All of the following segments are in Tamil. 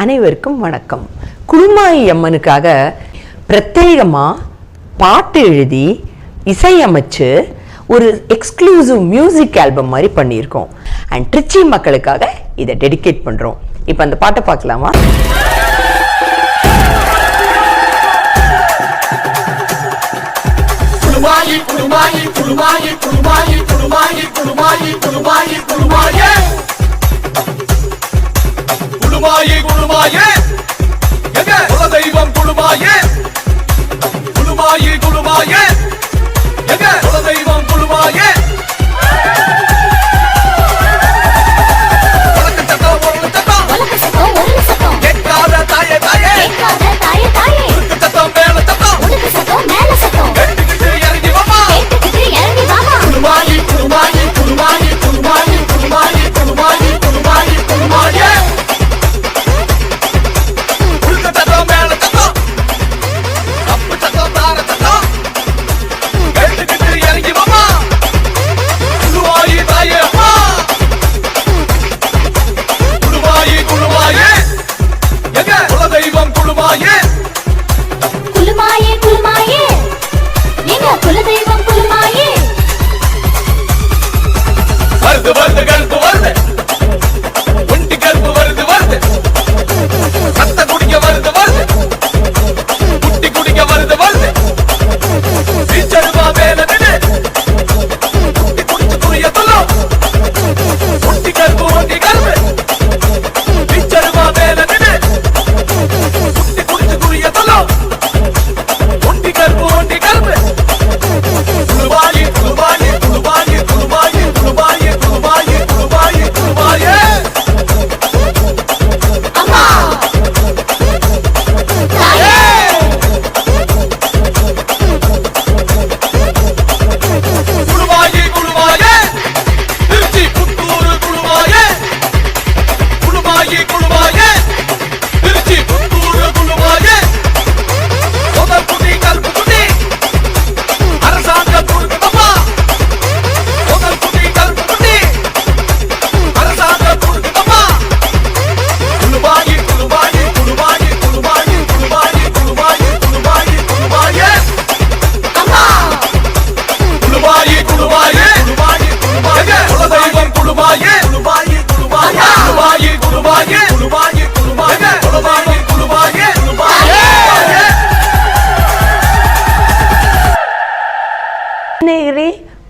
அனைவருக்கும் வணக்கம். குழுமாயி அம்மனுக்காக பிரத்யேகமாக பாட்டு எழுதி இசையமைச்சு ஒரு எக்ஸ்க்ளூசிவ் மியூசிக் ஆல்பம் மாதிரி பண்ணியிருக்கோம். அண்ட் ட்ரிச்சி மக்களுக்காக இதை டெடிகேட் பண்ணுறோம். இப்போ அந்த பாட்டை பார்க்கலாமா? குழுமாயி குழுமாயி குழுமாயி குழுமாயி குழுமாயி குழுமாயி குழுமாயி குழுமாயே குழுமாயே குழுமாயே எங்க குலதெய்வம் குழுமாயே குழுமாயே குழுமாயே எங்க குலதெய்வம் குழுமாயே கேட்காத தாயே தாயே சத்தம் மேல சத்தம் கேட்டுக்கிட்டு இறங்கி வாமா குழுமாயி குழுமாயி குழுமாயி குழுமாயி குழுமாயி குழுமாயி குழுமாயி குழுமாயே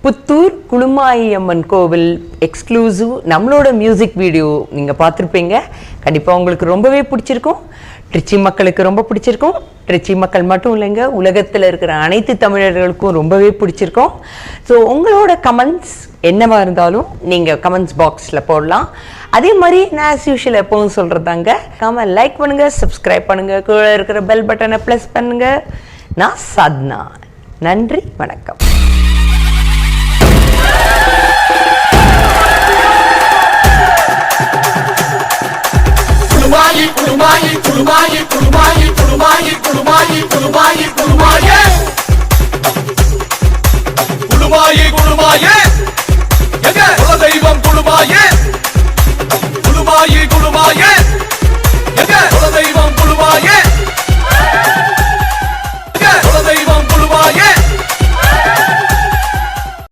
புத்தூர் குழுமாயி அம்மன் கோவில் எக்ஸ்க்ளூசிவ் நம்மளோட மியூசிக் வீடியோ நீங்கள் பார்த்துருப்பீங்க. கண்டிப்பாக உங்களுக்கு ரொம்பவே பிடிச்சிருக்கும். ட்ரிச்சி மக்களுக்கு ரொம்ப பிடிச்சிருக்கும். ட்ரிச்சி மக்கள் மட்டும் இல்லைங்க, உலகத்தில் இருக்கிற அனைத்து தமிழர்களுக்கும் ரொம்பவே பிடிச்சிருக்கும். ஸோ உங்களோட கமெண்ட்ஸ் என்னவா இருந்தாலும் நீங்கள் கமெண்ட்ஸ் பாக்ஸில் போடலாம். அதே மாதிரி நான் ஆஸ் யூஷுவல் எப்பவும் சொல்கிறதாங்க, கமெண்ட் லைக் பண்ணுங்கள், சப்ஸ்கிரைப் பண்ணுங்கள், கீழே இருக்கிற பெல் பட்டனை ப்ளஸ் பண்ணுங்கள். நான் சாத்னா. நன்றி, வணக்கம். குழுமாயி குழுமாயி குழுமாயி குழுமாயி குழுமாயி குழுமாயி குழுமாயி குழுமாயே குழுமாயி குழுமாயே